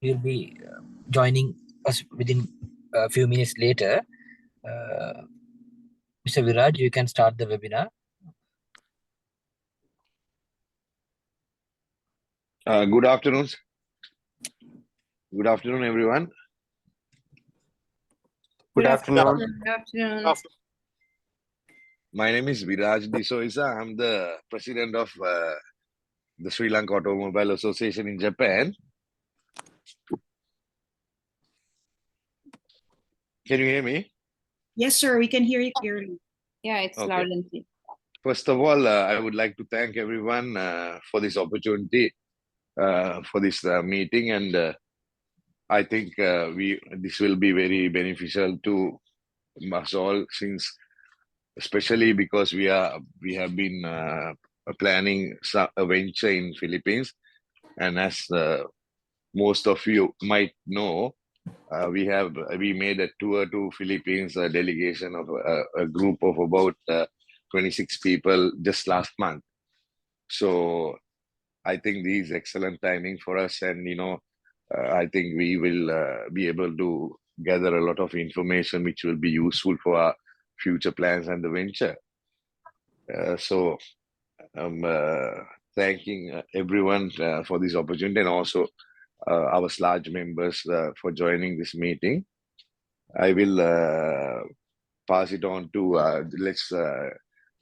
will be joining us within a few minutes later. Mr. Viraj, you can start the webinar. Good afternoon. Good afternoon, everyone. Good afternoon. Good afternoon. My name is Viraj D'Souza. I'm the president of the Sri Lanka Automobile Association in Japan. Can you hear me? Yes, sir. We can hear you clearly. Yeah, it's Okay. loud and clear. First of all, I would like to thank everyone for this opportunity, for this meeting, and I think this will be very beneficial to us all, since especially because we have been planning a venture in Philippines, and as most of you might know, we made a tour to Philippines, a delegation of a group of about 26 people just last month. So I think this is excellent timing for us, and I think we will be able to gather a lot of information which will be useful for our future plans and the venture. So I'm thanking everyone for this opportunity, and also our SLAAJ members for joining this meeting. I will pass it on to let's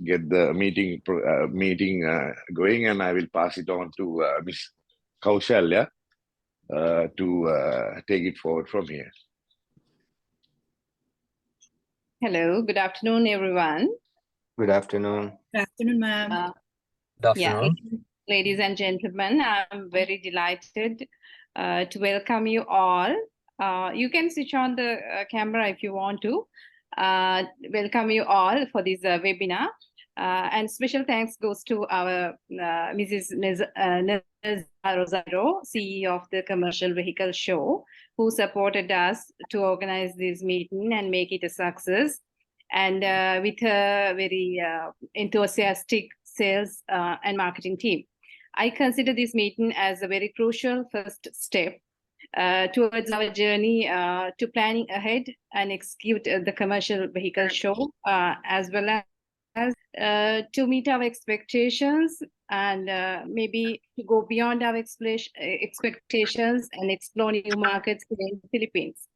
get the meeting going, and I will pass it on to Ms. Kaushalya to take it forward from here. Hello, good afternoon, everyone. Good afternoon. Good afternoon, ma'am. Good Yeah, afternoon. ladies and gentlemen, I'm very delighted to welcome you all. You can switch on the camera if you want to. Welcome you all for this webinar. And special thanks goes to our Mrs. Rosario, CEO of the Commercial Vehicle Show, who supported us to organize this meeting and make it a success. And with a very enthusiastic sales and marketing team. I consider this meeting as a very crucial first step towards our journey to planning ahead and execute the Commercial Vehicle Show, as well as to meet our expectations and maybe to go beyond our expectations and explore new markets in the Philippines.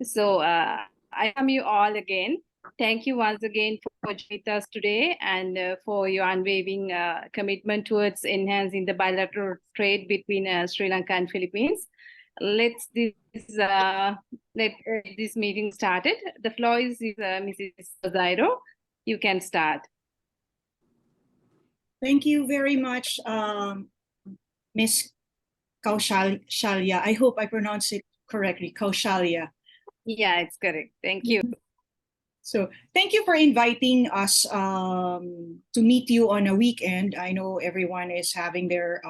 So I welcome you all again. Thank you once again for joining us today and for your unwavering commitment towards enhancing the bilateral trade between Sri Lanka and Philippines. Let this meeting started. The floor is Mrs. Zairo. You can start. Thank you very much, Ms. Kaushalya. I hope I pronounce it correctly, Kaushalya. Yeah, it's correct. Thank you. So thank you for inviting us to meet you on a weekend. I know everyone is having their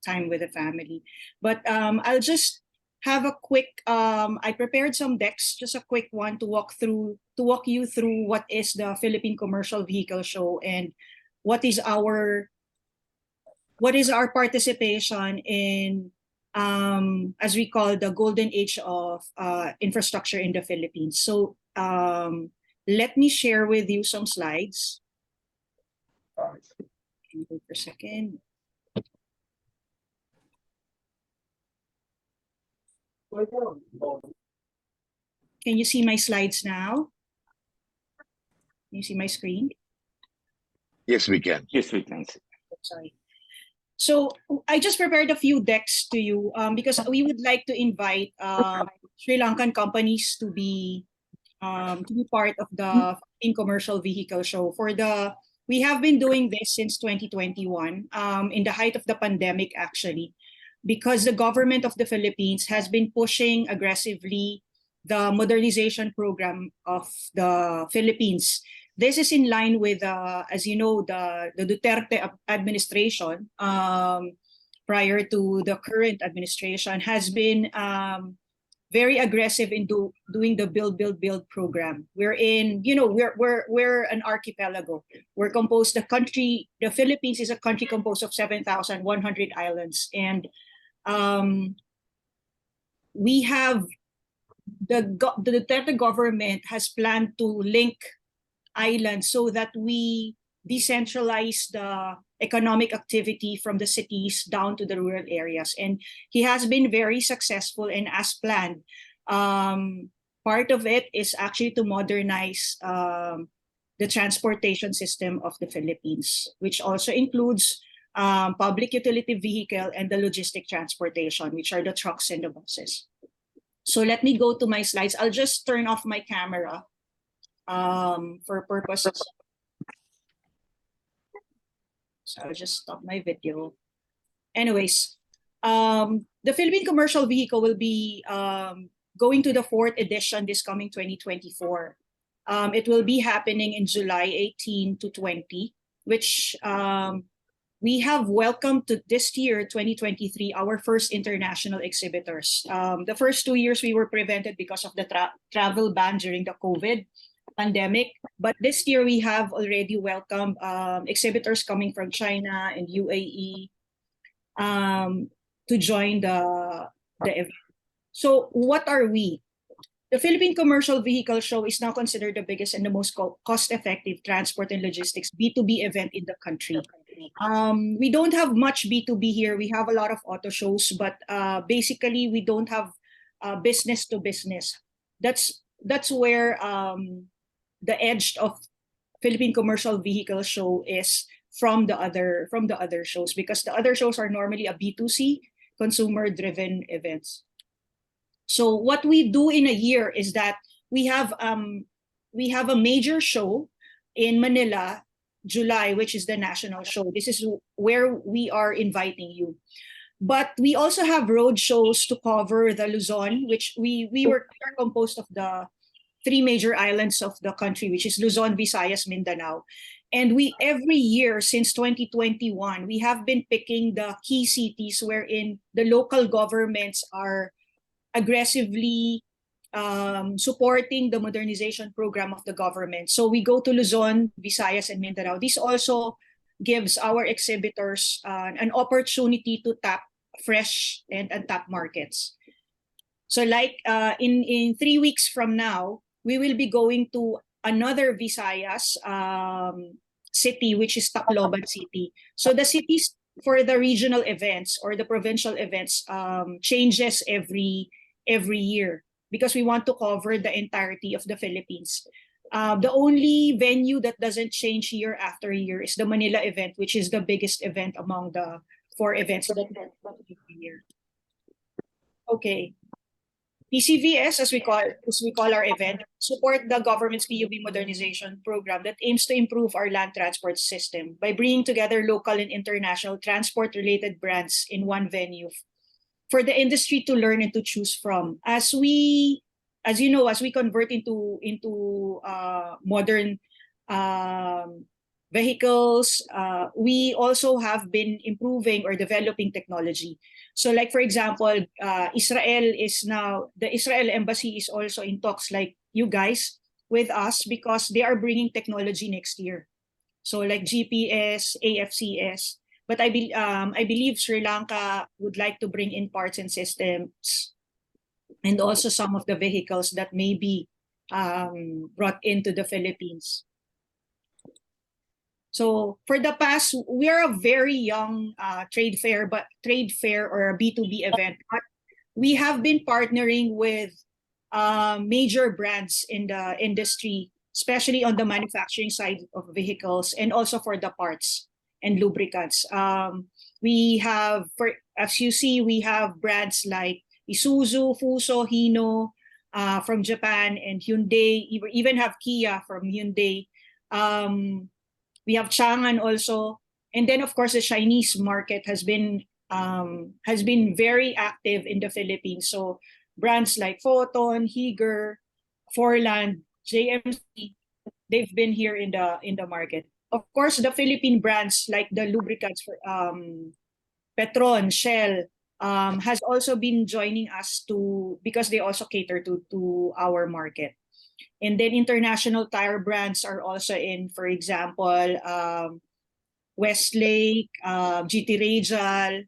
time with the family, but I'll just have a quick, I prepared some decks, just a quick one to walk you through what is the Philippine Commercial Vehicle Show and what is our participation in, as we call, the golden age of infrastructure in the Philippines. So let me share with you some slides. Wait for a second. Can you see my slides now? Can you see my screen? Yes, we can. Yes, we can. Sorry. So I just prepared a few decks to you because we would like to invite Sri Lankan companies to be part of the Philippine Commercial Vehicle Show. We have been doing this since 2021, in the height of the pandemic, actually, because the government of the Philippines has been pushing aggressively the modernization program of the Philippines. This is in line with, as you know, the Duterte administration, prior to the current administration, has been very aggressive in doing the build program. We're an archipelago. The Philippines is a country composed of 7,100 islands, and We have the Duterte government has planned to link islands so that we decentralize the economic activity from the cities down to the rural areas. And he has been very successful, and as planned. Part of it is actually to modernize the transportation system of the Philippines, which also includes public utility vehicle and the logistic transportation, which are the trucks and the buses. So let me go to my slides. I'll just turn off my camera for purposes. So I'll just stop my video. Anyways, the Philippine Commercial Vehicle will be going to the 4th edition this coming 2024. It will be happening in July 18 to 20, which we have welcomed to this year, 2023, our first international exhibitors. The first 2 years we were prevented because of the travel ban during the COVID pandemic. But this year we have already welcomed exhibitors coming from China and UAE to join the event. So what are we? The Philippine Commercial Vehicle Show is now considered the biggest and the most cost-effective transport and logistics B2B event in the country. We don't have much B2B here. We have a lot of auto shows, but basically we don't have business to business. That's where the edge of Philippine Commercial Vehicle Show is from the other shows, because the other shows are normally a B2C, consumer-driven events. So what we do in a year is that we have a major show in Manila, July, which is the national show. This is where we are inviting you. But we also have road shows to cover the Luzon, which we are composed of the 3 major islands of the country, which is Luzon, Visayas, Mindanao. And we every year since 2021, we have been picking the key cities wherein the local governments are aggressively supporting the modernization program of the government. So we go to Luzon, Visayas, and Mindanao. This also gives our exhibitors an opportunity to tap fresh and untapped markets. So like in 3 weeks from now, we will be going to another Visayas city, which is Tacloban City. So the cities for the regional events or the provincial events changes every year, because we want to cover the entirety of the Philippines. The only venue that doesn't change year after year is the Manila event, which is the biggest event among the 4 events that every year. Okay. PCVS, as we call our event, support the government's PUV modernization program that aims to improve our land transport system by bringing together local and international transport-related brands in one venue for the industry to learn and to choose from. As we convert into modern vehicles, we also have been improving or developing technology. So like, for example, the Israel Embassy is also in talks like you guys with us, because they are bringing technology next year. So like GPS, AFCS. But I believe Sri Lanka would like to bring in parts and systems and also some of the vehicles that may be brought into the Philippines. So for the past, we are a very young trade fair or a B2B event. But we have been partnering with major brands in the industry, especially on the manufacturing side of vehicles and also for the parts and lubricants. We have, as you see, we have brands like Isuzu, Fuso, Hino from Japan, and Hyundai. We even have Kia from Hyundai. We have Chang'an also, and then of course the Chinese market has been very active in the Philippines. So brands like Photon, Heger, Forland, JMC, they've been here in the market. Of course, the Philippine brands like the lubricants for Petron, Shell, has also been joining us because they also cater to our market. And then international tire brands are also in, for example, Westlake, GT Radial,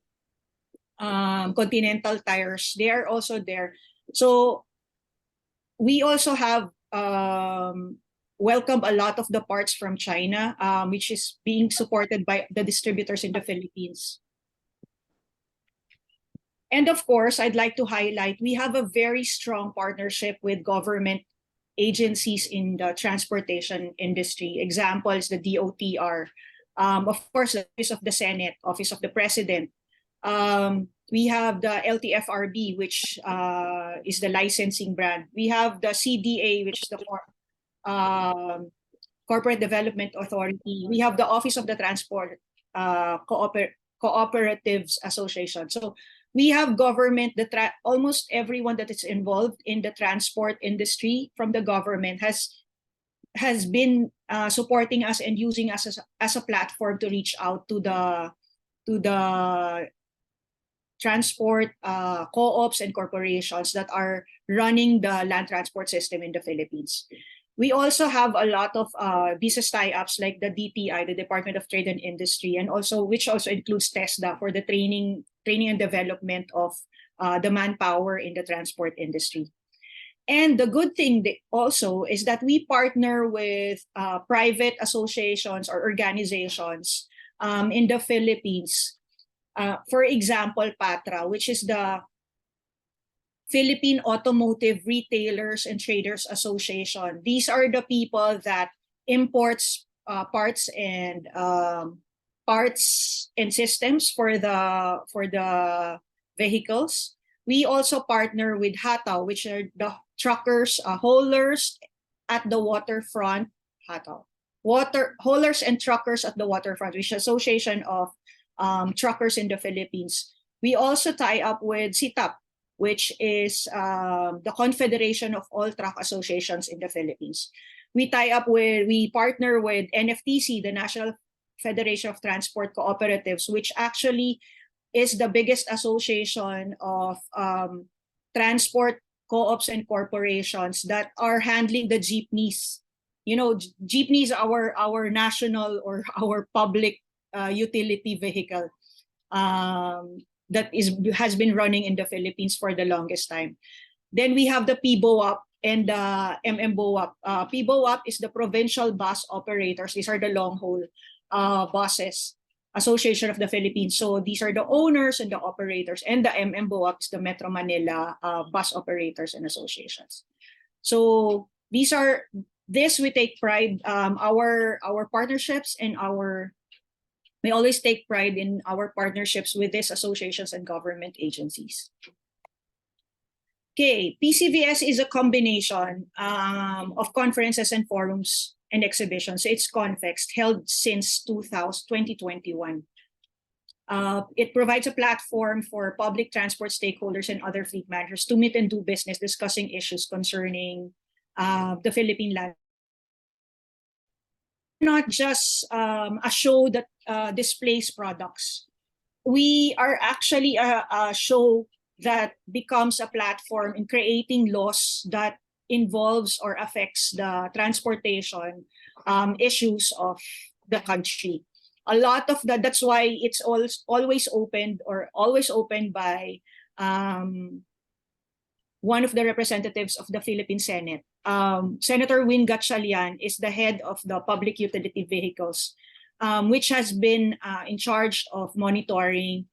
Continental Tires, they are also there. So we also have welcomed a lot of the parts from China, which is being supported by the distributors in the Philippines. And of course, I'd like to highlight, we have a very strong partnership with government agencies in the transportation industry. Examples, the DOTR, of course, the Office of the Senate, Office of the President. We have the LTFRB, which is the licensing brand. We have the CDA, which is the Corporate Development Authority. We have the Office of the Transport Cooperatives Association. So we have government, almost everyone that is involved in the transport industry from the government has been supporting us and using us as a platform to reach out to the transport co-ops and corporations that are running the land transport system in the Philippines. We also have a lot of business tie-ups like the DTI, the Department of Trade and Industry, and also which also includes TESDA for the training and development of the manpower in the transport industry. And the good thing also is that we partner with private associations or organizations in the Philippines. For example, PATRA, which is the Philippine Automotive Retailers and Traders Association. These are the people that imports parts and systems for the vehicles. We also partner with HATAW, which are the truckers, haulers at the waterfront. HATAW, haulers and truckers at the waterfront, which is Association of Truckers in the Philippines. We also tie up with CITAP, which is the Confederation of All Truck Associations in the Philippines. We partner with NFTC, the National Federation of Transport Cooperatives, which actually is the biggest association of transport co-ops and corporations that are handling the jeepneys. You know, jeepneys are our national or our public utility vehicle that has been running in the Philippines for the longest time. Then we have the PBOAP and the MMBOAP. PBOAP is the Provincial Bus Operators. These are the long-haul buses, Association of the Philippines. So these are the owners and the operators. And the MMBOAP is the Metro Manila Bus Operators and Associations. So we take pride, our partnerships and we always take pride in our partnerships with these associations and government agencies. Okay, PCVS is a combination of conferences and forums and exhibitions. It's Confext, held since 2021. It provides a platform for public transport stakeholders and other fleet managers to meet and do business, discussing issues concerning the Philippine land. Not just a show that displays products. We are actually a show that becomes a platform in creating laws that involves or affects the transportation issues of the country. A lot of that's why it's always opened by one of the representatives of the Philippine Senate. Senator Win Gatchalian is the head of the Public Utility Vehicles, which has been in charge of monitoring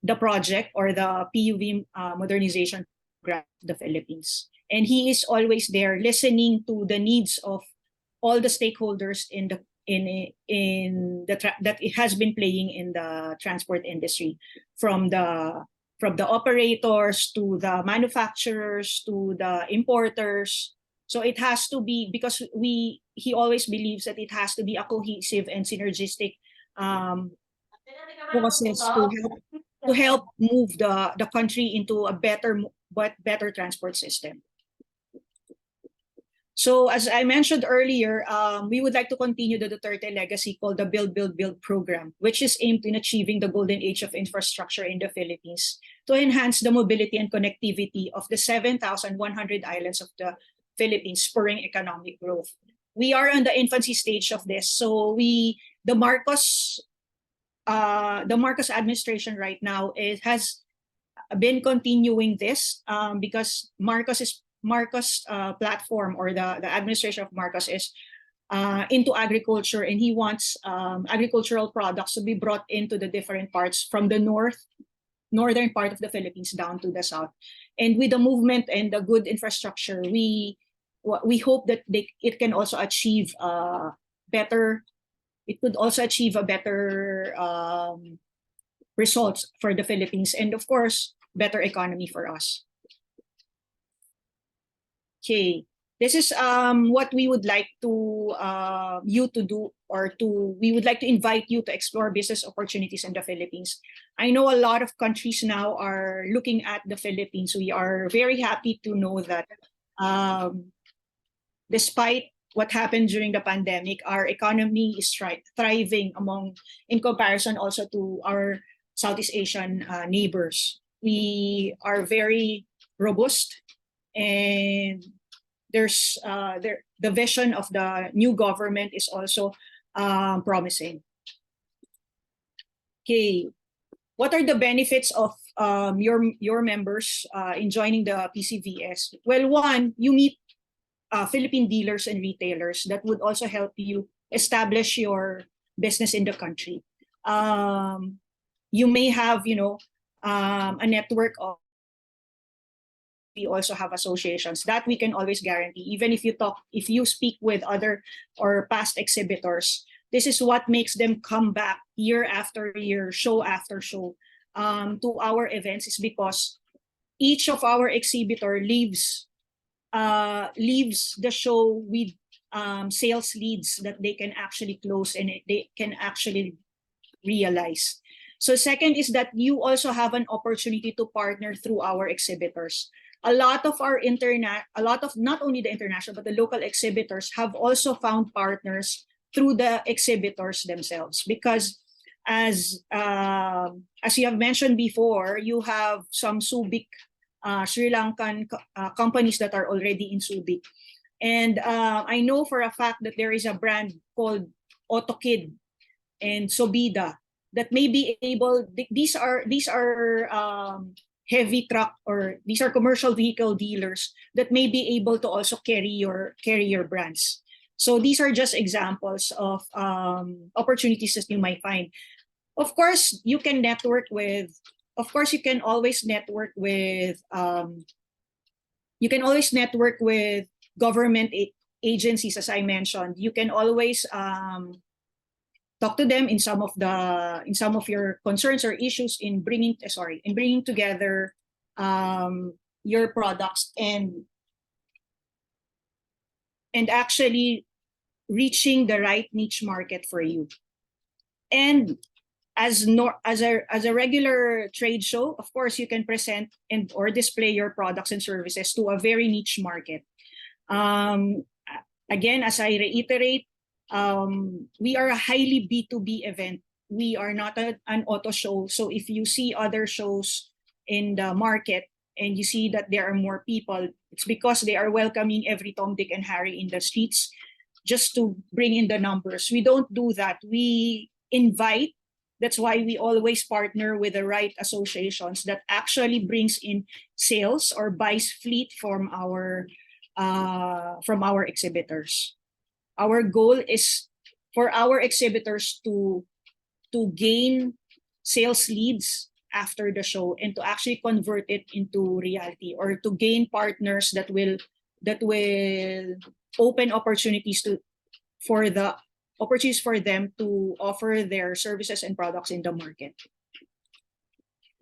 the project or the PUV modernization program of the Philippines. And he is always there listening to the needs of all the stakeholders that it has been playing in the transport industry, from the operators to the manufacturers to the importers. So it has to be, because he always believes that it has to be a cohesive and synergistic process to help move the country into a better transport system. So as I mentioned earlier, we would like to continue the Duterte legacy called the Build, Build, Build program, which is aimed in achieving the golden age of infrastructure in the Philippines to enhance the mobility and connectivity of the 7,100 islands of the Philippines, spurring economic growth. We are on the infancy stage of this. So the Marcos administration right now has been continuing this because Marcos platform, or the administration of Marcos is into agriculture, and he wants agricultural products to be brought into the different parts from the northern part of the Philippines down to the south. And with the movement and the good infrastructure, we hope that it can also achieve better. It could also achieve a better results for the Philippines, and of course, better economy for us. Okay, this is what we would like to you to do, or we would like to invite you to explore business opportunities in the Philippines. I know a lot of countries now are looking at the Philippines. We are very happy to know that despite what happened during the pandemic, our economy is thriving in comparison also to our Southeast Asian neighbors. We are very robust, and there's the vision of the new government is also promising. Okay, what are the benefits of your members in joining the PCVS? Well, one, you meet Philippine dealers and retailers that would also help you establish your business in the country. You may have, a network of. We also have associations that we can always guarantee. Even if you speak with other or past exhibitors, this is what makes them come back year after year, show after show, to our events, is because each of our exhibitor leaves the show with sales leads that they can actually close and they can actually realize. So second is that you also have an opportunity to partner through our exhibitors. A lot of not only the international but the local exhibitors have also found partners through the exhibitors themselves, because as you have mentioned before, you have some Subic Sri Lankan companies that are already in Subic, and I know for a fact that there is a brand called Otokid and Sobida that may be able. These are heavy truck, or these are commercial vehicle dealers that may be able to also carry your brands. So these are just examples of opportunities that you might find. Of course, you can network with. Of course, you can always network with. You can always network with government agencies, as I mentioned. You can always talk to them in some of your concerns or issues in bringing together your products and actually reaching the right niche market for you. And as a regular trade show, of course, you can present or display your products and services to a very niche market. Again, as I reiterate, we are a highly B2B event. We are not an auto show. So if you see other shows in the market and you see that there are more people, it's because they are welcoming every Tom, Dick, and Harry in the streets just to bring in the numbers. We don't do that. We invite. That's why we always partner with the right associations that actually brings in sales or buys fleet from our exhibitors. Our goal is for our exhibitors to gain sales leads after the show and to actually convert it into reality, or to gain partners that will open opportunities for them to offer their services and products in the market.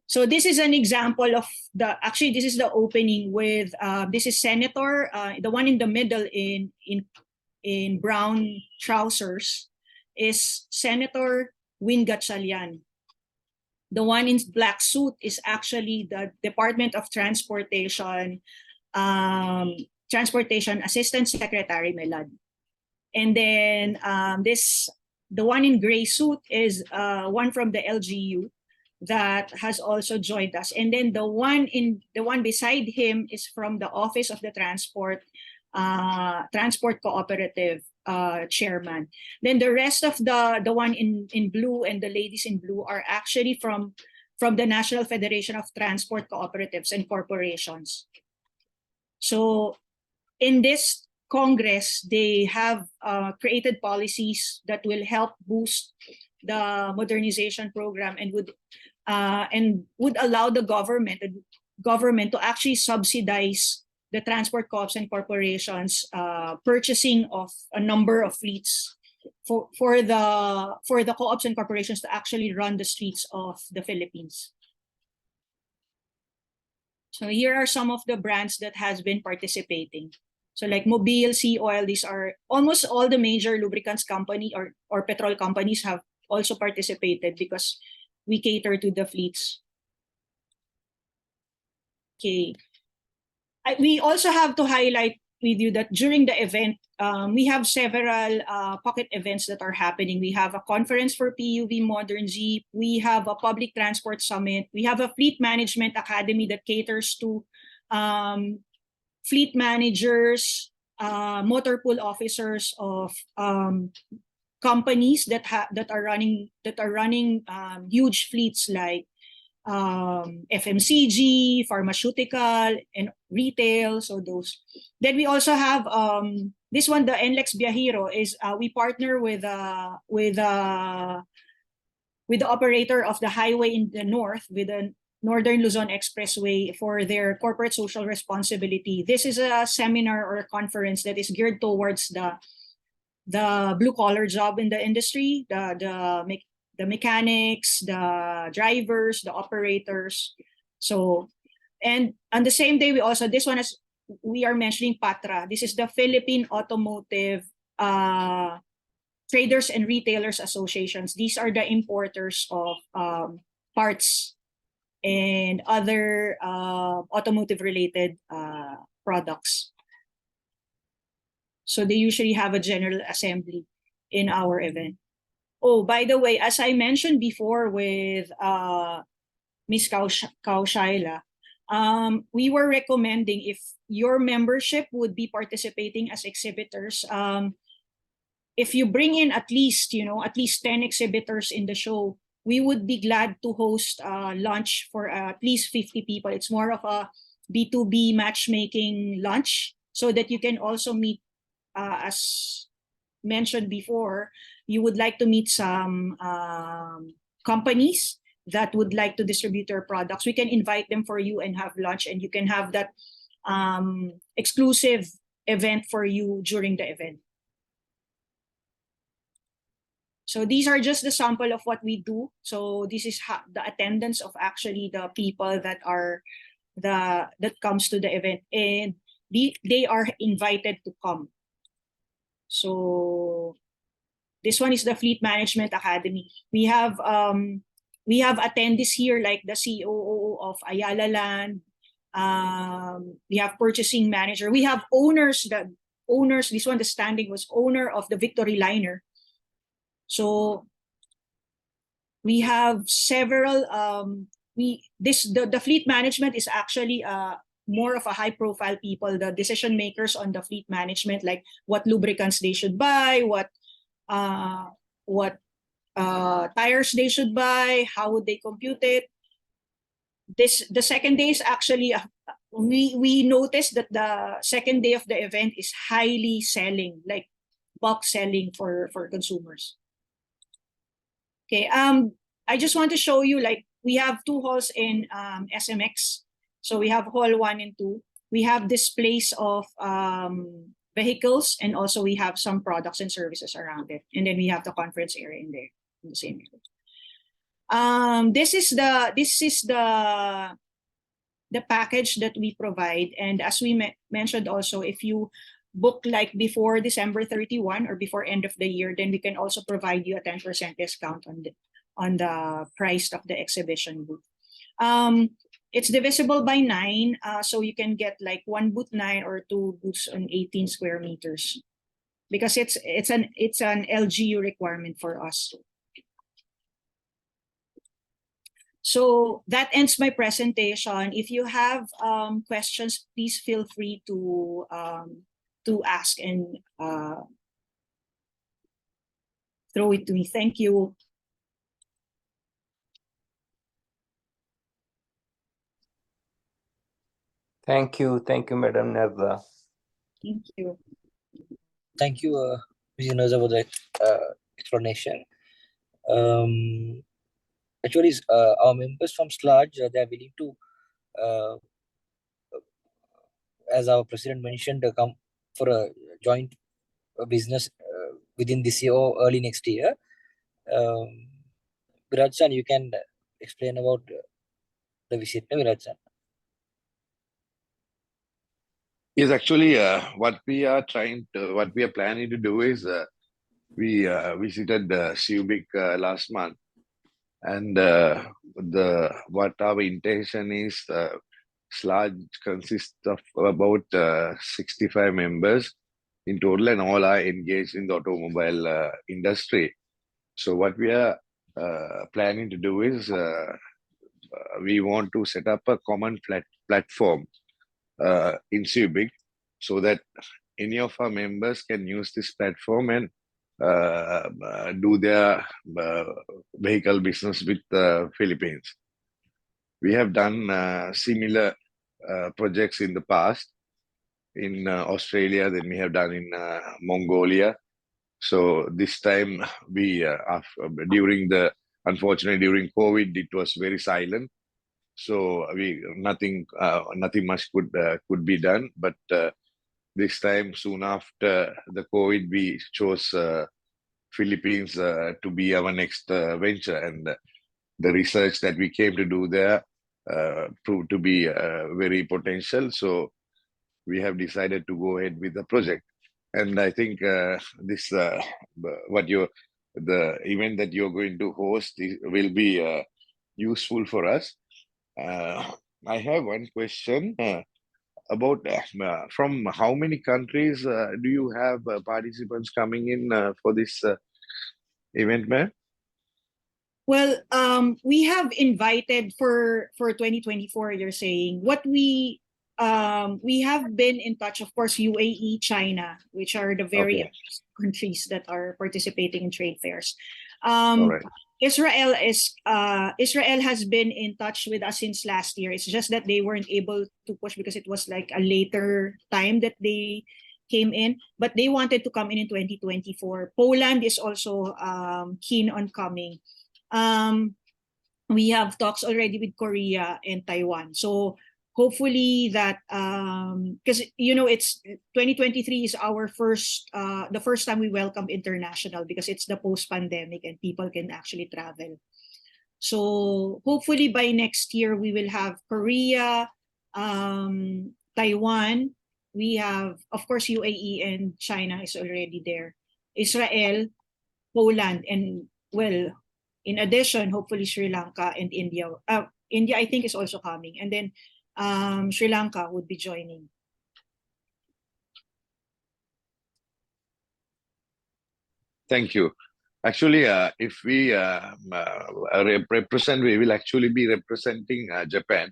So this is an example of this is the opening with this is Senator, the one in the middle in brown trousers is Senator Win Gatchalian. The one in black suit is actually the Department of Transportation Assistant Secretary Melad. And then the one in gray suit is one from the LGU that has also joined us. And then the one beside him is from the Office of the Transport Cooperative chairman. Then the rest of the one in blue and the ladies in blue are actually from from the National Federation of Transport Cooperatives and Corporations. So in this Congress, they have created policies that will help boost the modernization program and would allow the government to actually subsidize the transport co-ops and corporations purchasing of a number of fleets for the co-ops and corporations to actually run the streets of the Philippines. So here are some of the brands that has been participating. So like Mobil, Sea Oil, these are almost all the major lubricants company or petrol companies have also participated because we cater to the fleets. Okay. We also have to highlight with you that during the event, we have several pocket events that are happening. We have a conference for PUV Modern Jeep. We have a public transport summit. We have a fleet management academy that caters to fleet managers, motor pool officers of companies that are running huge fleets like FMCG, pharmaceutical, and retail. So those. Then we also have this one, the NLEX Viajero, is we partner with the operator of the highway in the north, with the Northern Luzon Expressway, for their corporate social responsibility. This is a seminar or a conference that is geared towards the blue collar job in the industry, the mechanics, the drivers, the operators. So, and on the same day, we are mentioning PATRA. This is the Philippine Automotive Traders and Retailers Associations. These are the importers of parts and other automotive related products. So they usually have a general assembly in our event. Oh, by the way, as I mentioned before with Ms. Kaushaila, we were recommending if your membership would be participating as exhibitors, if you bring in at least 10 exhibitors in the show, we would be glad to host lunch for at least 50 people. It's more of a B2B matchmaking lunch so that you can also meet, as mentioned before, you would like to meet some companies that would like to distribute their products. We can invite them for you and have lunch, and you can have that exclusive event for you during the event. So these are just the sample of what we do. So this is the attendance of actually the people that comes to the event, and they are invited to come. So this one is the Fleet Management Academy. We have attendees here like the COO of Ayala Land. We have purchasing manager. We have owners. This one, the standing was owner of the Victory Liner. So we have several. The fleet management is actually more of a high-profile people, the decision makers on the fleet management, like what lubricants they should buy, what tires they should buy, how would they compute it. The second day is actually we noticed that the second day of the event is highly selling, like bulk selling for consumers. Okay, I just want to show you, like, we have two halls in SMX. So we have hall 1 and 2. We have displays of vehicles, and also we have some products and services around it. And then we have the conference area in there, in the same area. This is the package that we provide. And as we mentioned also, if you book like before December 31 or before end of the year, then we can also provide you a 10% discount on the price of the exhibition booth. It's divisible by 9, so you can get like 1 booth 9 or 2 booths on 18 square meters, because it's an LGU requirement for us. So that ends my presentation. If you have questions, please feel free to ask and throw it to me. Thank you. Thank you, Madam Narza. Thank you. Thank you, Mr. Naza, for the explanation. Actually, our members from SLAAJ, they are willing to, as our president mentioned, come for a joint business within this year or early next year. Viraj-san, you can explain about the visit, Viraj-san. Yes, actually, what we are planning to do is we visited Subic last month, and what our intention is, SLAAJ consists of about 65 members in total, and all are engaged in the automobile industry. So what we are planning to do is we want to set up a common platform in Subic, so that any of our members can use this platform and do their vehicle business with the Philippines. We have done similar projects in the past in Australia, then we have done in Mongolia. So this time unfortunately during COVID, it was very silent. So nothing much could be done. But this time, soon after the COVID, we chose Philippines to be our next venture, and the research that we came to do there proved to be very potential. So we have decided to go ahead with the project. And I think the event that you're going to host will be useful for us. I have one question about from how many countries do you have participants coming in for this event, ma'am? Well, we have invited for 2024. You're saying what we have been in touch, of course, UAE, China, which are the various countries that are participating in trade fairs. All right. Israel has been in touch with us since last year. It's just that they weren't able to push because it was like a later time that they came in, but they wanted to come in 2024. Poland is also keen on coming. We have talks already with Korea and Taiwan. So hopefully that because it's 2023 is our the first time we welcome international, because it's the post-pandemic and people can actually travel. So hopefully by next year we will have Korea, Taiwan. We have, of course, UAE and China is already there. Israel, Poland, and well, in addition, hopefully Sri Lanka and India. India, I think, is also coming, and then Sri Lanka would be joining. Thank you. Actually, if we represent, we will actually be representing Japan,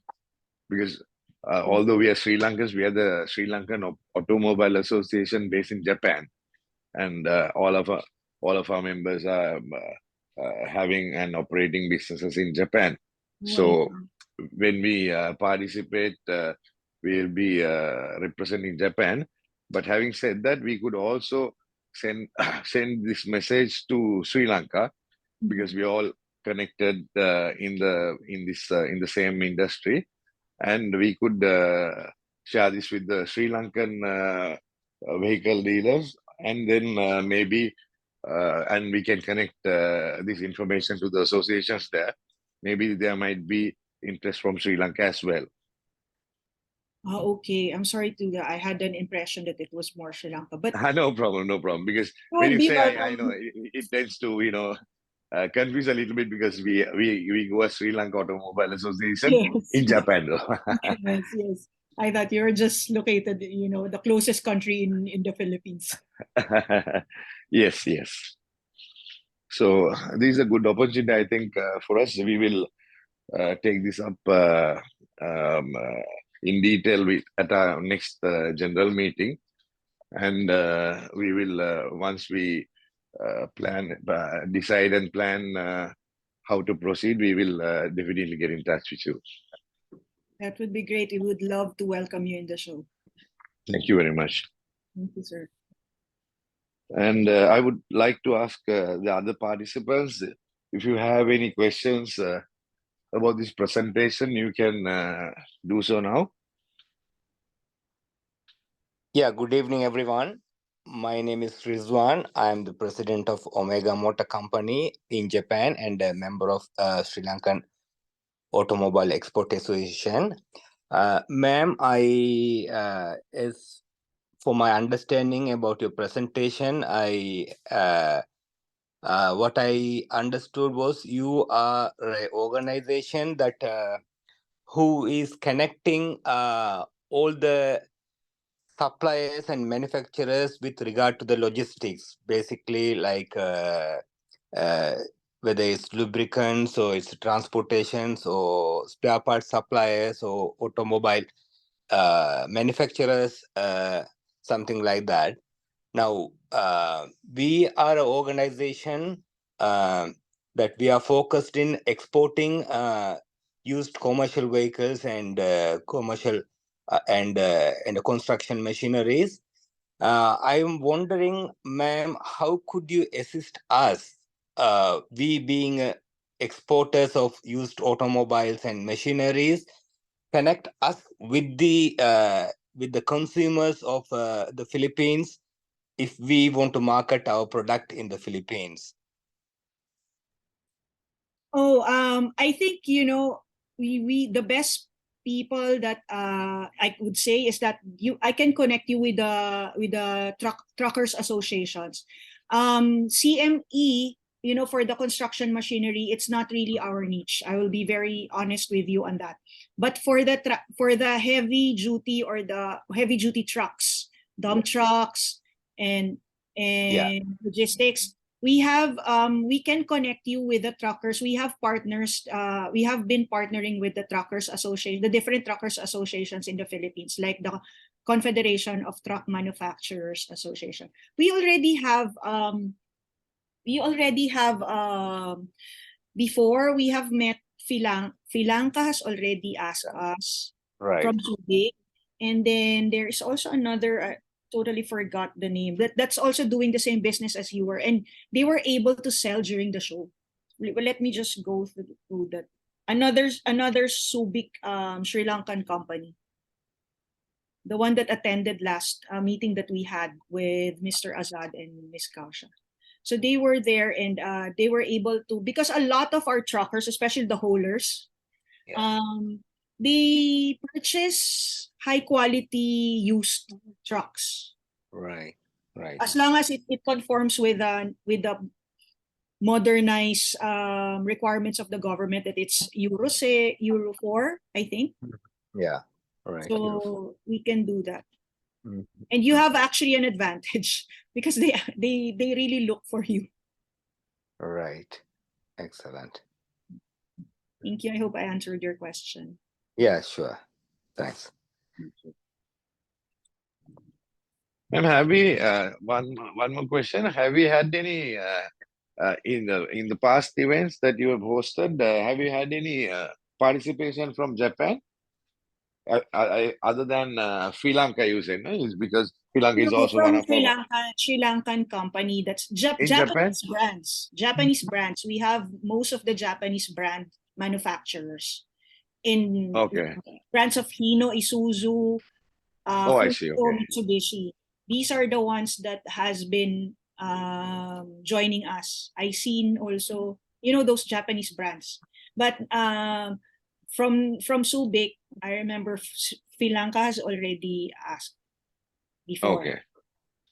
because although we are Sri Lankans, we are the Sri Lankan Automobile Association based in Japan, and all of our members are having and operating businesses in Japan. So when we participate, we will be representing Japan. But having said that, we could also send this message to Sri Lanka, because we all connected in the same industry, and we could share this with the Sri Lankan vehicle dealers, and then maybe and we can connect this information to the associations there. Maybe there might be interest from Sri Lanka as well. Okay, I'm sorry I had an impression that it was more Sri Lanka, but no problem. Because when you say, I know it tends to confuse a little bit, because we go as Sri Lanka Automobile Association in Japan. Yes. I thought you were just located, the closest country in the Philippines. Yes. So this is a good opportunity, I think, for us. We will take this up in detail at our next general meeting, and we will once we decide and plan how to proceed, we will definitely get in touch with you. That would be great. We would love to welcome you in the show. Thank you very much. Thank you, sir. And I would like to ask the other participants if you have any questions about this presentation, you can do so now. Yeah, good evening, everyone. My name is Rizwan. I am the president of Omega Motor Company in Japan and a member of Sri Lankan Automobile Export Association. Ma'am, as for my understanding about your presentation, what I understood was you are an organization that who is connecting all the suppliers and manufacturers with regard to the logistics, basically like whether it's lubricants or it's transportations or spare parts suppliers or automobile manufacturers, something like that. Now, we are an organization that we are focused in exporting used commercial vehicles and commercial and construction machineries. I am wondering, ma'am, how could you assist us, we being exporters of used automobiles and machineries, connect us with the consumers of the Philippines if we want to market our product in the Philippines? Oh, I think we the best people that I would say is that I can connect you with the truckers associations. CME, for the construction machinery, it's not really our niche. I will be very honest with you on that. But for the heavy duty or the heavy duty trucks, dump trucks, and logistics, we can connect you with the truckers. We have partners. We have been partnering with the truckers association, the different truckers associations in the Philippines, like the Confederation of Truck Manufacturers Association. We already have before we have met. Philanka has already asked us from Subic, and then there is also another. Totally forgot the name. That's also doing the same business as you were, and they were able to sell during the show. Let me just go through that. Another Subic Sri Lankan company, the one that attended last meeting that we had with Mr. Azad and Ms. Kausha. So they were there, and they were able to, because a lot of our truckers, especially the haulers, they purchase high quality used trucks. Right. As long as it conforms with the modernized requirements of the government, that it's Euro 4, I think. Yeah. Right. So we can do that. Mm-hmm. And you have actually an advantage because they really look for you. Right. Excellent. Thank you. I hope I answered your question. Yeah, sure. Thanks. Ma'am, have we one more question? Have we had any in the past events that you have hosted? Have you had any participation from Japan? Other than Sri Lanka, you said, no? It's because Sri Lanka is also one From of our Sri Lankan company. That's in Japanese Japan. brands. Japanese brands. We have most of the Japanese brand manufacturers in brands of Hino, Isuzu, I see. Okay. Mitsubishi. These are the ones that has been joining us. I seen also, those Japanese brands. But from Subic, I remember Sri Lanka has already asked before. Okay.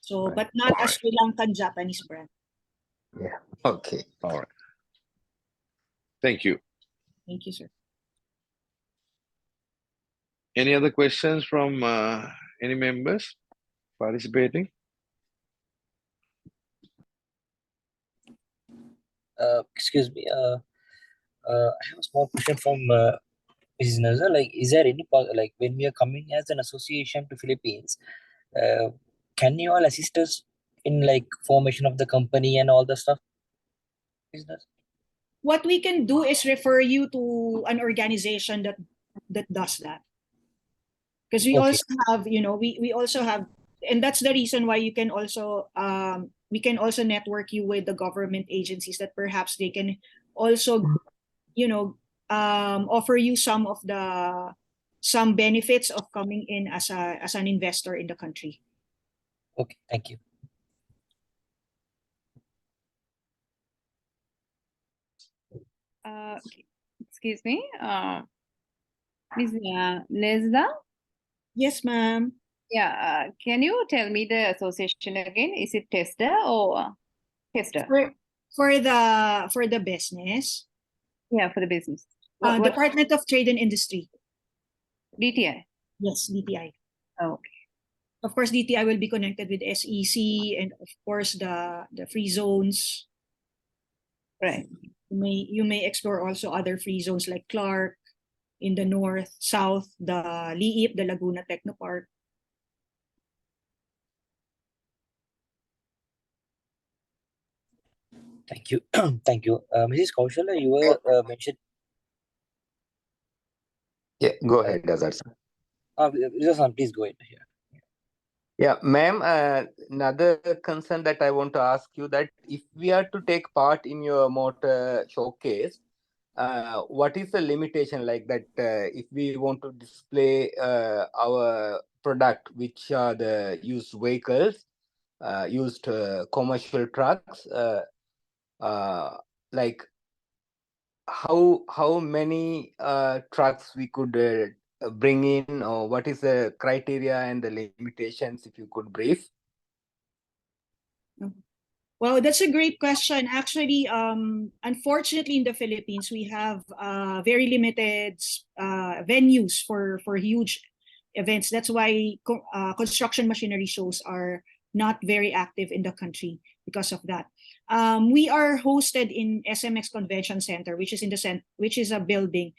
So, but not a Sri Lankan Japanese brand. Yeah. Okay. All right. Thank you. Thank you, sir. Any other questions from any members participating? Excuse me. I have a small question from Mrs. Nazar. Like, is there any like when we are coming as an association to Philippines, can you all assist us in like formation of the company and all the stuff? Business. What we can do is refer you to an organization that that does that. Because we Okay. also have, we also have, and that's the reason why you can also we can also network you with the government agencies that perhaps they can also, offer you some benefits of coming in as an investor in the country. Okay. Thank you. Excuse me, Ms. Nezda? Yes, ma'am. Yeah, can you tell me the association again? Is it tester or tester? For the business, Yeah, for the business. What Department of Trade and Industry. DTI? Yes, DTI. Okay. Of course, DTI will be connected with SEC and of course the free zones. Right. You may explore also other free zones like Clark in the north, south, the Liip, the Laguna Technopark. Thank you. Thank you. Mrs. Kaushala, you were mentioned. Yeah, go ahead, Azad sir. Please go ahead here. Yeah, ma'am, another concern that I want to ask you that if we are to take part in your motor showcase, what is the limitation like that if we want to display our product, which are the used vehicles, used commercial trucks, like how many trucks we could bring in, or what is the criteria and the limitations, if you could brief? Well, that's a great question. Actually, unfortunately, in the Philippines, we have very limited venues for huge events. That's why construction machinery shows are not very active in the country because of that. We are hosted in SMX Convention Center, which is which is a building.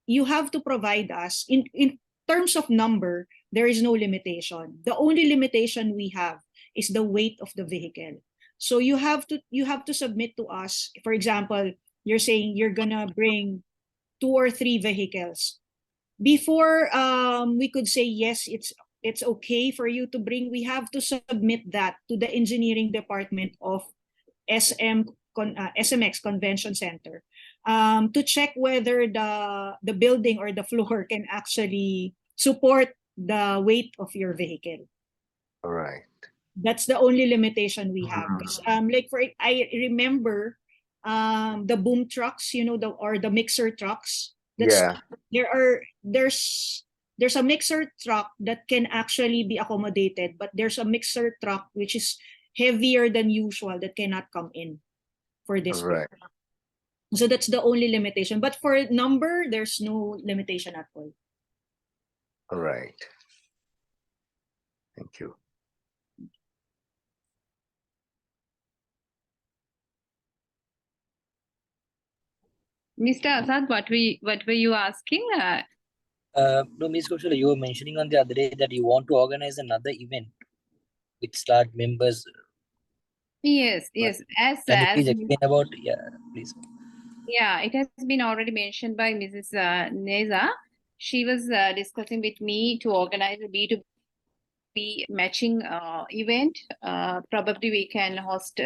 You have to provide us in terms of number. There is no limitation. The only limitation we have is the weight of the vehicle. So you have to submit to us. For example, you're saying you're gonna bring 2 or 3 vehicles. Before we could say yes, it's okay for you to bring, we have to submit that to the engineering department of SMX Convention Center to check whether the building or the floor can actually support the weight of your vehicle. All right. That's the only limitation we have. I remember the boom trucks, or the mixer trucks. Yeah. There's a mixer truck that can actually be accommodated, but there's a mixer truck which is heavier than usual that cannot come in for this. Right. So that's the only limitation. But for number, there's no limitation at all. All right. Thank you. Mr. Azad, what were you asking? No, Ms. Kaushala, you were mentioning on the other day that you want to organize another event with SLAAJ members. Yes. Can you please explain about? Yeah, please. Yeah, it has been already mentioned by Mrs. Neza. She was discussing with me to organize a B2B matching event. Probably we can host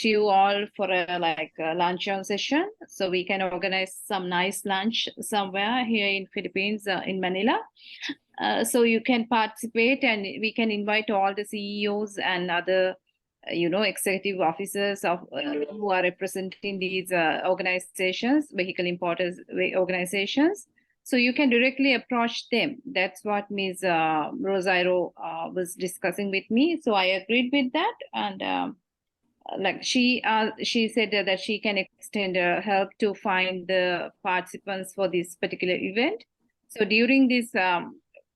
you all for a luncheon session. So we can organize some nice lunch somewhere here in Philippines, in Manila. So you can participate, and we can invite all the CEOs and other executive officers of who are representing these organizations, vehicle importers organizations. So you can directly approach them. That's what Ms. Rosairo was discussing with me. So I agreed with that, and like she said that she can extend help to find the participants for this particular event. So during this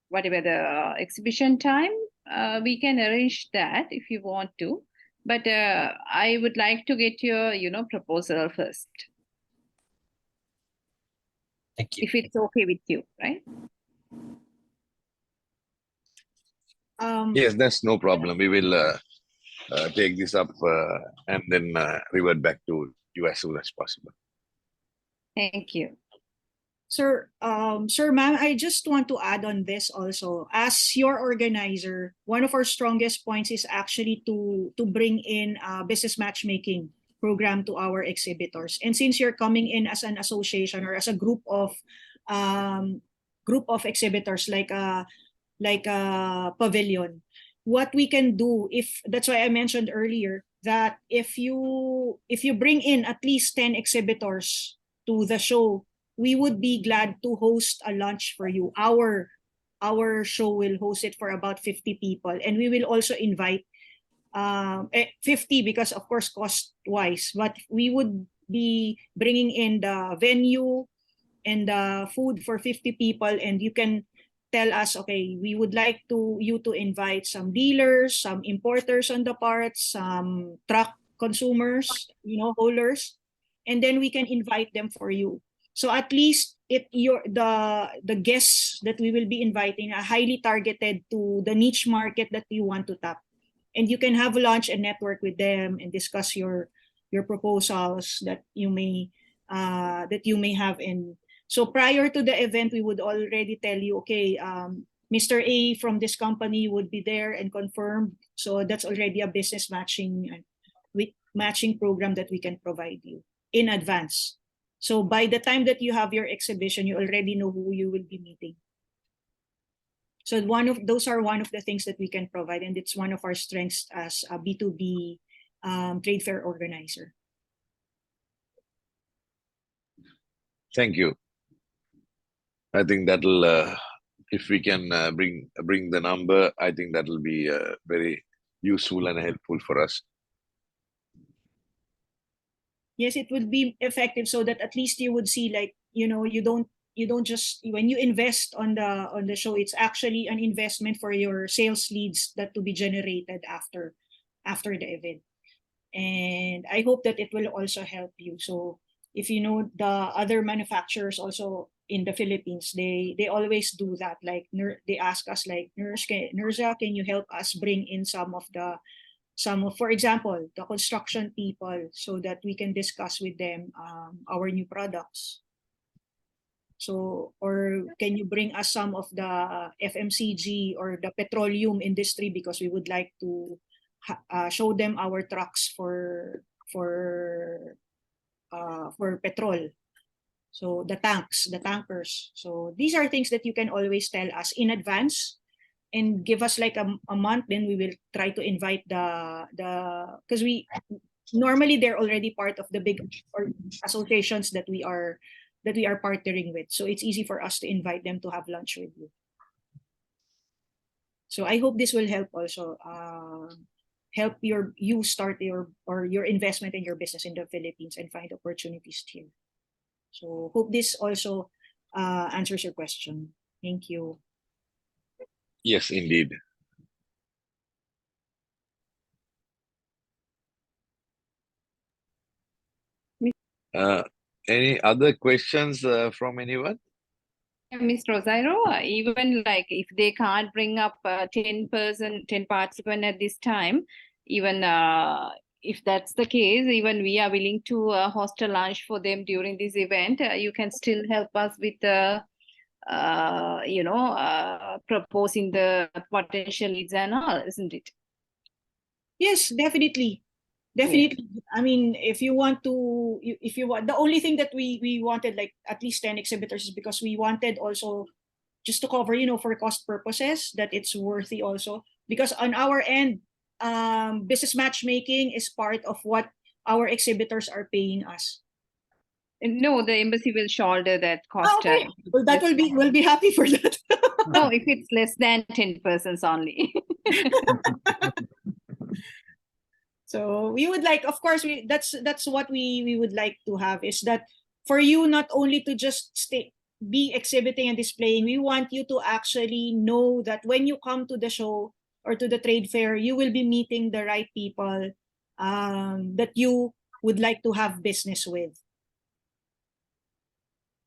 whatever the exhibition time, we can arrange that if you want to. But I would like to get your proposal first. Thank you. If it's okay with you, right? Yes, that's no problem. We will take this up and then revert back to you as soon as possible. Thank you. Sir, ma'am, I just want to add on this also. As your organizer, one of our strongest points is actually to bring in a business matchmaking program to our exhibitors. And since you're coming in as an association or as a group of exhibitors like a pavilion, what we can do, if that's why I mentioned earlier that if you bring in at least 10 exhibitors to the show, we would be glad to host a lunch for you. Our show will host it for about 50 people, and we will also invite 50 because of course cost wise, but we would be bringing in the venue and the food for 50 people, and you can tell us, okay, we would like you to invite some dealers, some importers on the parts, some truck consumers, haulers, and then we can invite them for you. So at least the guests that we will be inviting are highly targeted to the niche market that you want to tap, and you can have lunch and network with them and discuss your proposals that you may have. And so prior to the event, we would already tell you, okay, Mr. A from this company would be there and confirmed. So that's already a business matching program that we can provide you in advance. So by the time that you have your exhibition, you already know who you will be meeting. So those are one of the things that we can provide, and it's one of our strengths as a B2B trade fair organizer. Thank you. I think that'll, if we can bring the number, I think that will be very useful and helpful for us. Yes, it would be effective so that at least you would see, like, you don't just, when you invest on the show, it's actually an investment for your sales leads that to be generated after the event. And I hope that it will also help you. So if you know the other manufacturers also in the Philippines, they always do that. Like they ask us, like, Nurza, can you help us bring in for example, the construction people, so that we can discuss with them our new products. So, or can you bring us some of the FMCG or the petroleum industry, because we would like to show them our trucks for petrol. So the tankers. So these are things that you can always tell us in advance and give us like a month. Then we will try to invite because we normally they're already part of the big associations that we are partnering with. So it's easy for us to invite them to have lunch with you. So I hope this will help also help you start your investment in your business in the Philippines and find opportunities here. So hope this also answers your question. Thank you. Yes, indeed. Any other questions from anyone? Ms. Rosario, even like if they can't bring up 10 participants at this time, even if that's the case, even we are willing to host a lunch for them during this event. You can still help us with proposing the potential leads and all, isn't it? Yes, definitely. Definitely. Yeah. I mean, if you want, the only thing that we wanted like at least 10 exhibitors is because we wanted also just to cover, for cost purposes, that it's worthy also. Because on our end, business matchmaking is part of what our exhibitors are paying us. No, the embassy will shoulder that cost. Okay. Well, that we'll be happy for that. No, if it's less than 10 persons only. So we would like, of course, that's what we would like to have, is that for you not only to just be exhibiting and displaying, we want you to actually know that when you come to the show or to the trade fair, you will be meeting the right people that you would like to have business with.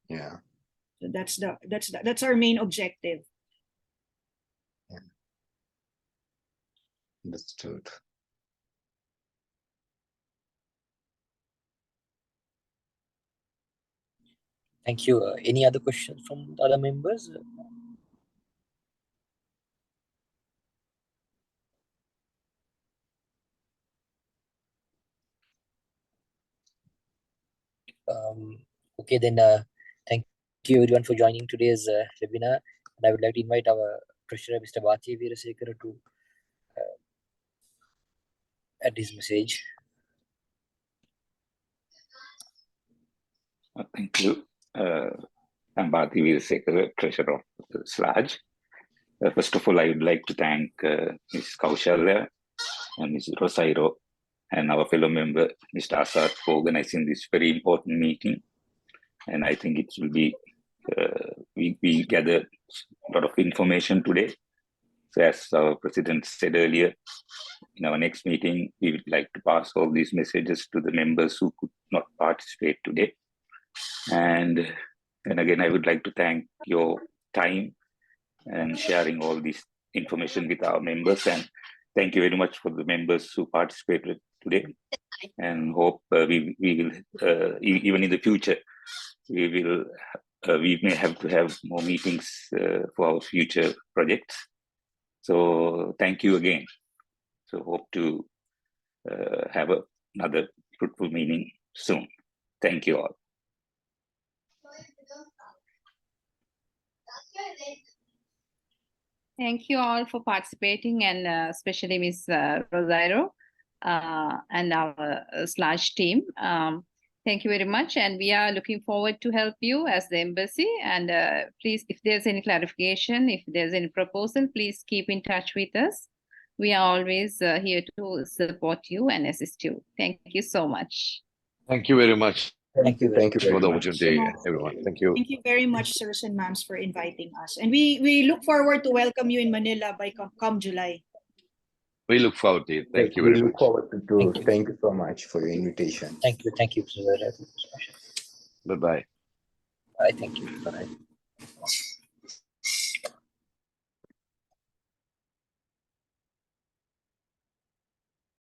Yeah. So that's our main objective. Yeah. Understood. Thank you. Any other questions from the other members? Okay, then thank you everyone for joining today's webinar. And I would like to invite our treasurer, Mr. Bharti Veerasekara, to add his message. Thank you. I'm Bharti Veerasekara, treasurer of SLAAJ. First of all, I would like to thank Ms. Kaushalya and Ms. Rosairo and our fellow member, Mr. Asad, for organizing this very important meeting. And I think it will be, we gathered a lot of information today. So as our president said earlier, in our next meeting, we would like to pass all these messages to the members who could not participate today. And again, I would like to thank your time and sharing all this information with our members. And thank you very much for the members who participated today. And hope we will, even in the future, we may have to have more meetings for our future projects. So thank you again. So hope to have another fruitful meeting soon. Thank you all. Thank you all for participating, and especially Ms. Rosairo and our SLAAJ team. Thank you very much, and we are looking forward to help you as the embassy. And please, if there's any clarification, if there's any proposal, please keep in touch with us. We are always here to support you and assist you. Thank you so much. Thank you very much Thank you for very the much. opportunity, everyone. Thank you. Thank you very much, sirs and ma'ams, for inviting us. And we look forward to welcome you in Manila by come July. We look forward to it. Thank you We very look much. forward to Thank you. thank you so much for your invitation. Thank you. Thank you. Bye-bye. Bye. Thank you. Bye.